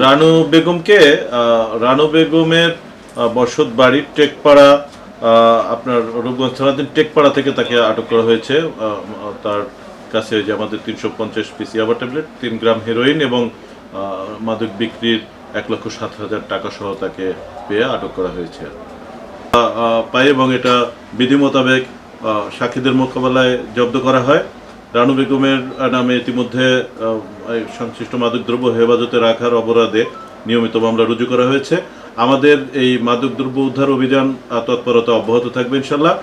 রানু বেগমের বসত বাড়ির টেকপাড়া, আপনার রূপগঞ্জ থানাধীন টেকপাড়া থেকে তাকে আটক করা হয়েছে। তার কাছে যে আমাদের 350 পিস ইয়াবা ট্যাবলেট, 3 গ্রাম হেরোইন এবং মাদক বিক্রির 1,07,000 টাকা সহ তাকে পেয়ে আটক করা হয়েছে পাই, এবং এটা বিধি মোতাবেক সাক্ষীদের মোকাবেলায় জব্দ করা হয়। রানু বেগমের নামে ইতিমধ্যে সংশ্লিষ্ট মাদকদ্রব্য হেফাজতে রাখার অপরাধে নিয়মিত মামলা রুজু করা হয়েছে। আমাদের এই মাদকদ্রব্য উদ্ধার অভিযান তৎপরতা অব্যাহত থাকবে ইনশাল্লাহ।